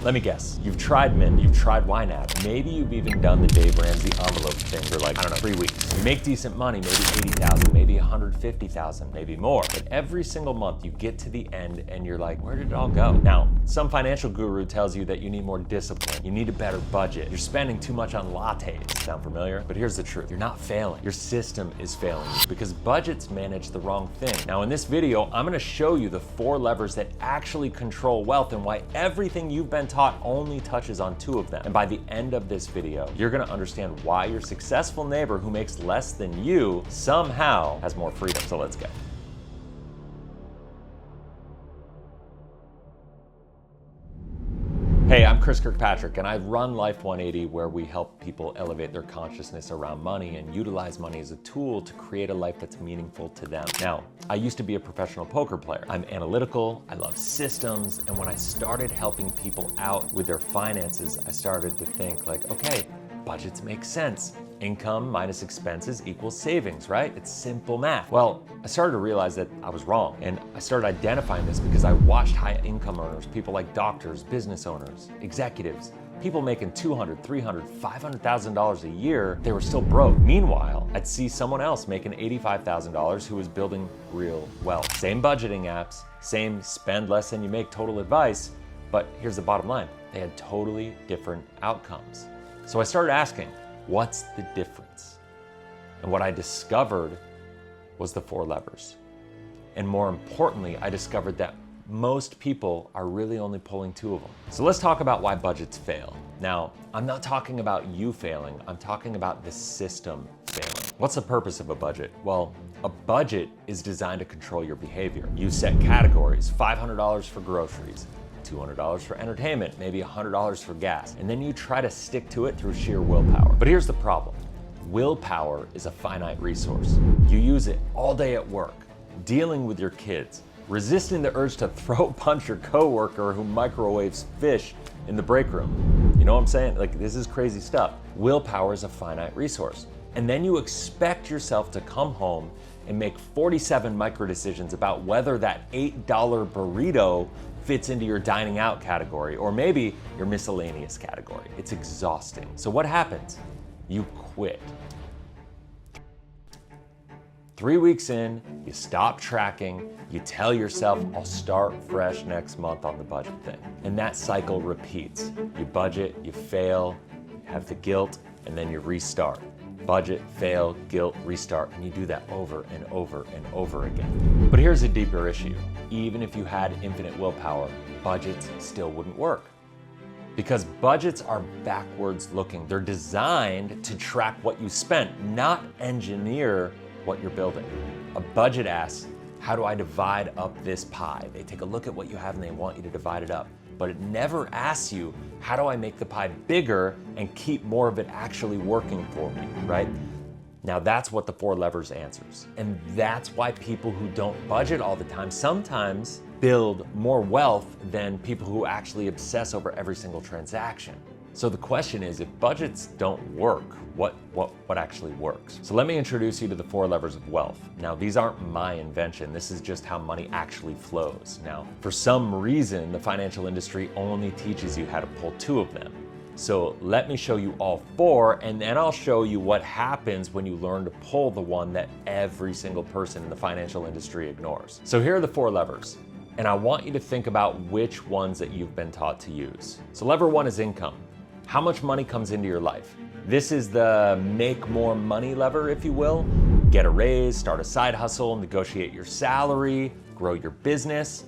Let me guess, you've tried Mint, you've tried YNAB, maybe you've even done the Dave Ramsey envelope thing for like, I don't know, 3 weeks. You make decent money, maybe 80,000, maybe 150,000, maybe more. But every single month you get to the end and you're like, where did it all go? Now, some financial guru tells you that you need more discipline, you need a better budget, you're spending too much on lattes. Sound familiar? But here's the truth, you're not failing. Your system is failing you because budgets manage the wrong thing. Now in this video, I'm gonna show you the 4 levers that actually control wealth and why everything you've been taught only touches on 2 of them. And by the end of this video, you're gonna understand why your successful neighbor who makes less than you somehow has more freedom. So let's go. Hey, I'm Kirkpatrick, and I run Life 180, where we help people elevate their consciousness around money and utilize money as a tool to create a life that's meaningful to them. Now, I used to be a professional poker player. I'm analytical, I love systems, and when I started helping people out with their finances, I started to think like, okay, budgets make sense. Income minus expenses equals savings, right? It's simple math. Well, I started to realize that I was wrong, and I started identifying this because I watched high income earners, people like doctors, business owners, executives, people making $200,000, $300,000, $500,000 a year, they were still broke. Meanwhile, I'd see someone else making $85,000 who was building real wealth. Same budgeting apps, same spend less than you make total advice, but here's the bottom line, they had totally different outcomes. So I started asking, what's the difference? And what I discovered was the 4 levers. And more importantly, I discovered that most people are really only pulling 2 of them. So let's talk about why budgets fail. Now, I'm not talking about you failing, I'm talking about the system failing. What's the purpose of a budget? Well, a budget is designed to control your behavior. You set categories, $500 for groceries, $200 for entertainment, maybe $100 for gas, and then you try to stick to it through sheer willpower. But here's the problem. Willpower is a finite resource. You use it all day at work, dealing with your kids, resisting the urge to throat punch your coworker who microwaves fish in the break room. You know what I'm saying? Like, this is crazy stuff. Willpower is a finite resource. And then you expect yourself to come home and make 47 micro decisions about whether that $8 burrito fits into your dining out category, or maybe your miscellaneous category. It's exhausting. So what happens? You quit. 3 weeks in, you stop tracking, you tell yourself, I'll start fresh next month on the budget thing. And that cycle repeats. You budget, you fail, you have the guilt, and then you restart. Budget, fail, guilt, restart, and you do that over and over and over again. But here's a deeper issue. Even if you had infinite willpower, budgets still wouldn't work. Because budgets are backwards looking. They're designed to track what you spent, not engineer what you're building. A budget asks, how do I divide up this pie? They take a look at what you have and they want you to divide it up. But it never asks you, how do I make the pie bigger and keep more of it actually working for me, right? Now that's what the 4 levers answers. And that's why people who don't budget all the time sometimes build more wealth than people who actually obsess over every single transaction. So the question is, if budgets don't work, what actually works? So let me introduce you to the 4 levers of wealth. Now, these aren't my invention. This is just how money actually flows. Now, for some reason, the financial industry only teaches you how to pull 2 of them. So let me show you all 4, and then I'll show you what happens when you learn to pull the one that every single person in the financial industry ignores. So here are the 4 levers, and I want you to think about which ones that you've been taught to use. So lever 1 is income. How much money comes into your life? This is the make more money lever, if you will. Get a raise, start a side hustle, negotiate your salary, grow your business.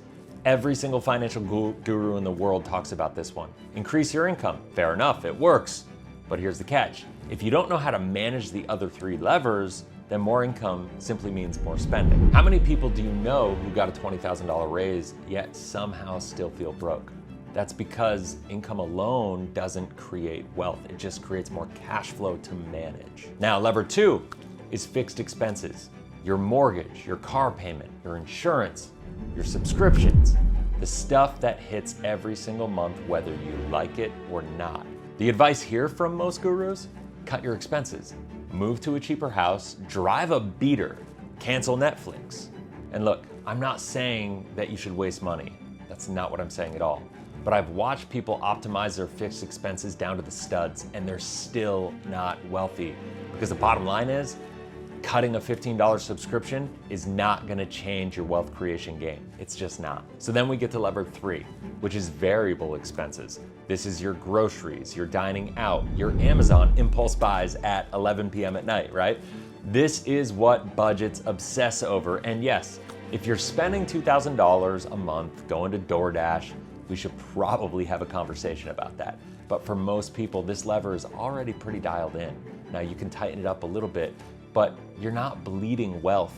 Every single financial guru in the world talks about this one. Increase your income. Fair enough, it works. But here's the catch. If you don't know how to manage the other 3 levers, then more income simply means more spending. How many people do you know who got a $20,000 raise yet somehow still feel broke? That's because income alone doesn't create wealth. It just creates more cash flow to manage. Now, lever 2 is fixed expenses. Your mortgage, your car payment, your insurance, your subscriptions, the stuff that hits every single month, whether you like it or not. The advice here from most gurus, cut your expenses. Move to a cheaper house, drive a beater, cancel Netflix. And look, I'm not saying that you should waste money. That's not what I'm saying at all. but I've watched people optimize their fixed expenses down to the studs and they're still not wealthy. Because the bottom line is, cutting a $15 subscription is not gonna change your wealth creation game. It's just not. So then we get to lever 3, which is variable expenses. This is your groceries, your dining out, your Amazon impulse buys at 11 p.m. at night, right? This is what budgets obsess over. And yes, if you're spending $2,000 a month going to DoorDash, we should probably have a conversation about that. But for most people, this lever is already pretty dialed in. Now you can tighten it up a little bit, but you're not bleeding wealth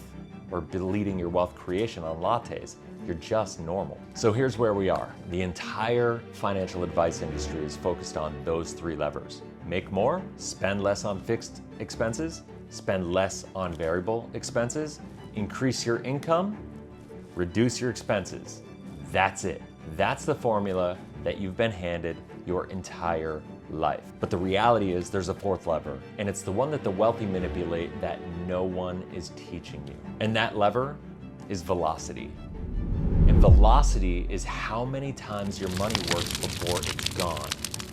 or bleeding your wealth creation on lattes. You're just normal. So here's where we are. The entire financial advice industry is focused on those 3 levers. Make more, spend less on fixed expenses, spend less on variable expenses, increase your income, reduce your expenses. That's it. That's the formula that you've been handed your entire life. But the reality is there's a 4th lever, and it's the one that the wealthy manipulate that no one is teaching you. And that lever is velocity. And velocity is how many times your money works before it's gone.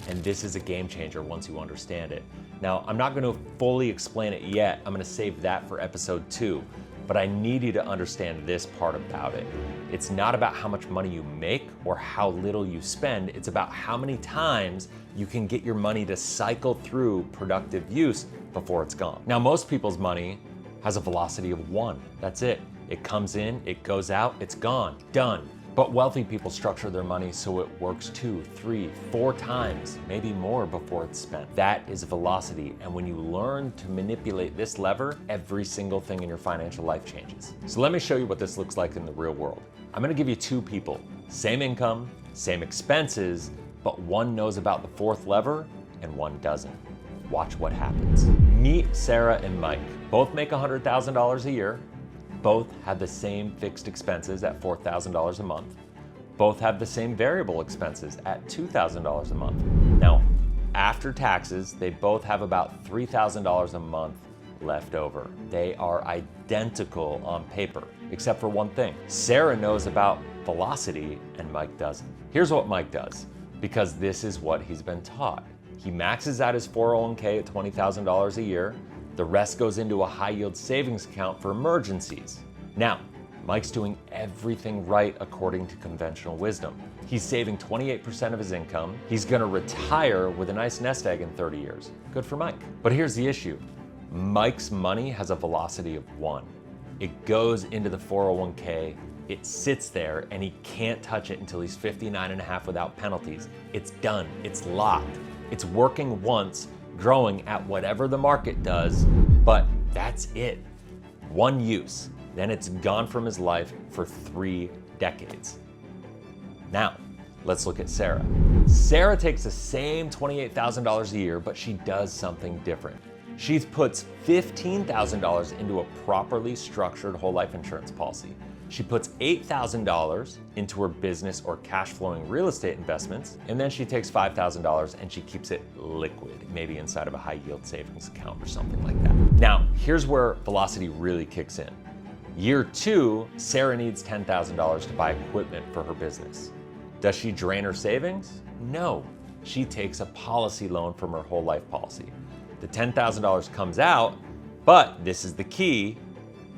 And this is a game changer once you understand it. Now, I'm not going to fully explain it yet. I'm going to save that for episode 2. But I need you to understand this part about it. It's not about how much money you make or how little you spend. It's about how many times you can get your money to cycle through productive use before it's gone. Now, most people's money has a velocity of 1. That's it. It comes in, it goes out, it's gone, done. But wealthy people structure their money so it works 2, 3, 4 times, maybe more before it's spent. That is velocity. And when you learn to manipulate this lever, every single thing in your financial life changes. So let me show you what this looks like in the real world. I'm gonna give you 2 people, same income, same expenses, but one knows about the 4th lever and one doesn't. Watch what happens. Meet Sarah and Mike. Both make $100,000 a year. Both have the same fixed expenses at $4,000 a month. Both have the same variable expenses at $2,000 a month. Now, after taxes, they both have about $3,000 a month left over. They are identical on paper, except for one thing. Sarah knows about velocity and Mike doesn't. Here's what Mike does, because this is what he's been taught. He maxes out his 401k at $20,000 a year. The rest goes into a high-yield savings account for emergencies. Now, Mike's doing everything right according to conventional wisdom. He's saving 28% of his income. He's gonna retire with a nice nest egg in 30 years. Good for Mike. But here's the issue. Mike's money has a velocity of 1. It goes into the 401k, it sits there, and he can't touch it until he's 59 and a half without penalties. It's done, it's locked. It's working once, growing at whatever the market does, but that's it. 1 use, then it's gone from his life for 3 decades. Now, let's look at Sarah. Sarah takes the same $28,000 a year, but she does something different. She puts $15,000 into a properly structured whole life insurance policy. She puts $8,000 into her business or cash flowing real estate investments, and then she takes $5,000 and she keeps it liquid, maybe inside of a high yield savings account or something like that. Now, here's where velocity really kicks in. Year 2, Sarah needs $10,000 to buy equipment for her business. Does she drain her savings? No. She takes a policy loan from her whole life policy. The $10,000 comes out, but this is the key,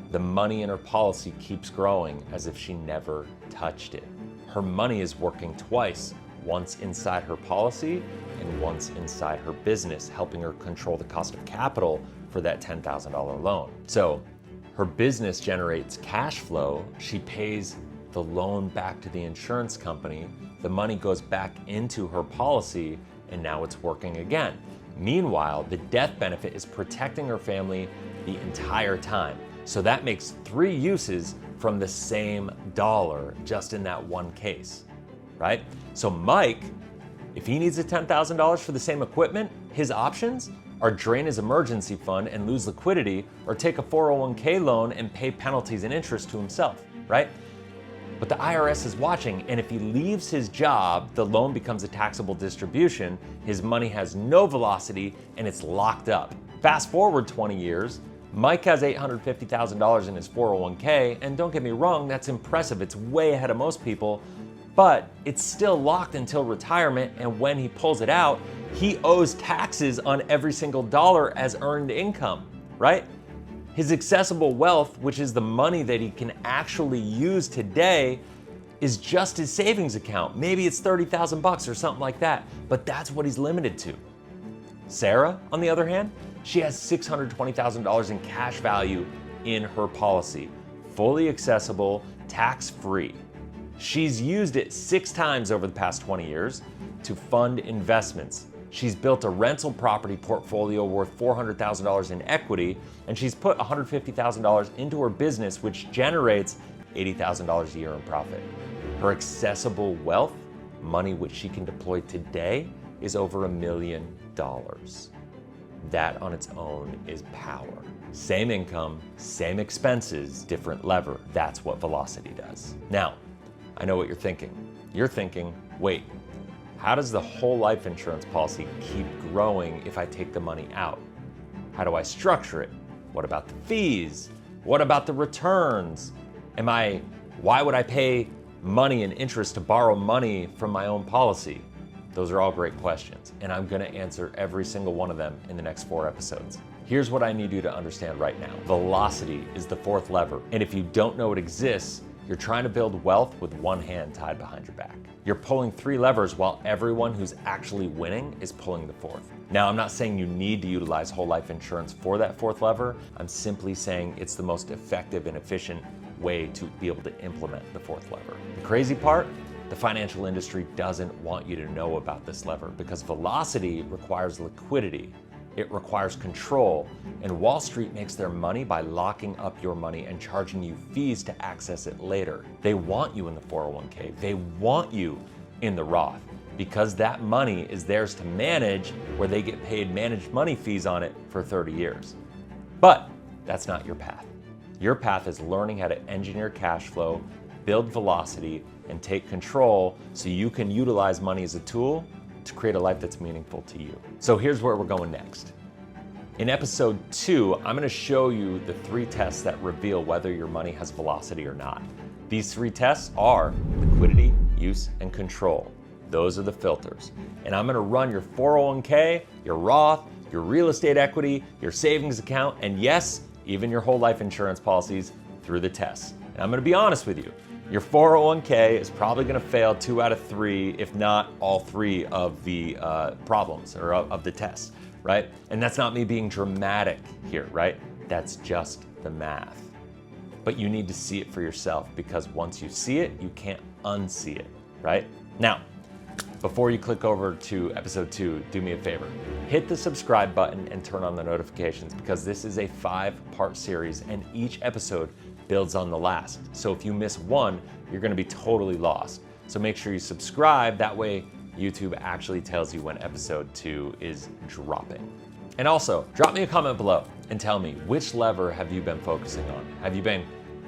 the money in her policy keeps growing as if she never touched it. Her money is working twice, once inside her policy and once inside her business, helping her control the cost of capital for that $10,000 loan. So her business generates cash flow, she pays the loan back to the insurance company, the money goes back into her policy, and now it's working again. Meanwhile, the death benefit is protecting her family the entire time. So that makes 3 uses from the same dollar just in that one case, right? So Mike, if he needs the $10,000 for the same equipment, his options are drain his emergency fund and lose liquidity, or take a 401k loan and pay penalties and interest to himself, right? But the IRS is watching, and if he leaves his job, the loan becomes a taxable distribution, his money has no velocity, and it's locked up. Fast forward 20 years, Mike has $850,000 in his 401k, and don't get me wrong, that's impressive, it's way ahead of most people, but it's still locked until retirement, and when he pulls it out, he owes taxes on every single dollar as earned income, right? His accessible wealth, which is the money that he can actually use today, is just his savings account. Maybe it's 30,000 bucks or something like that, but that's what he's limited to. Sarah, on the other hand, she has $620,000 in cash value in her policy, fully accessible, tax-free. She's used it 6 times over the past 20 years to fund investments. She's built a rental property portfolio worth $400,000 in equity, and she's put $150,000 into her business, which generates $80,000 a year in profit. Her accessible wealth, money which she can deploy today, is over $1 million. That on its own is power. Same income, same expenses, different lever. That's what velocity does. Now, I know what you're thinking. You're thinking, wait, how does the whole life insurance policy keep growing if I take the money out? How do I structure it? What about the fees? What about the returns? Why would I pay money and interest to borrow money from my own policy? Those are all great questions, and I'm gonna answer every single one of them in the next 4 episodes. Here's what I need you to understand right now. Velocity is the 4th lever, and if you don't know it exists, you're trying to build wealth with one hand tied behind your back. You're pulling 3 levers while everyone who's actually winning is pulling the 4th. Now, I'm not saying you need to utilize whole life insurance for that 4th lever. I'm simply saying it's the most effective and efficient way to be able to implement the 4th lever. The crazy part, the financial industry doesn't want you to know about this lever because velocity requires liquidity. It requires control, and Wall Street makes their money by locking up your money and charging you fees to access it later. They want you in the 401k. They want you in the Roth because that money is theirs to manage, where they get paid managed money fees on it for 30 years. But that's not your path. Your path is learning how to engineer cash flow, build velocity, and take control so you can utilize money as a tool to create a life that's meaningful to you. So here's where we're going next. In episode 2, I'm gonna show you the 3 tests that reveal whether your money has velocity or not. These 3 tests are liquidity, use, and control. Those are the filters. And I'm gonna run your 401k, your Roth, your real estate equity, your savings account, and yes, even your whole life insurance policies through the tests. And I'm gonna be honest with you, your 401k is probably gonna fail 2 out of 3, if not all 3 of the problems or of the tests, right? And that's not me being dramatic here, right? That's just the math. But you need to see it for yourself because once you see it, you can't unsee it, right? Now, before you click over to episode 2, do me a favor. Hit the subscribe button and turn on the notifications because this is a 5-part series and each episode builds on the last. So if you miss one, you're gonna be totally lost. So make sure you subscribe, that way YouTube actually tells you when episode 2 is dropping. And also, drop me a comment below and tell me, which lever have you been focusing on? Have you been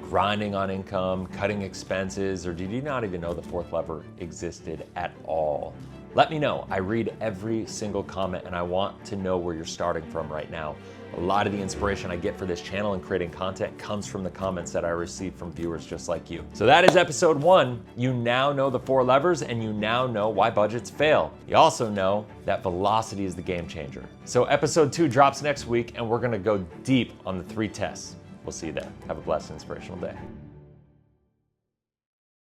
grinding on income, cutting expenses, or did you not even know the 4th lever existed at all? Let me know. I read every single comment and I want to know where you're starting from right now. A lot of the inspiration I get for this channel and creating content comes from the comments that I receive from viewers just like you. So that is episode 1. You now know the 4 levers and you now know why budgets fail. You also know that velocity is the game changer. So episode 2 drops next week and we're gonna go deep on the 3 tests. We'll see you there. Have a blessed, inspirational day.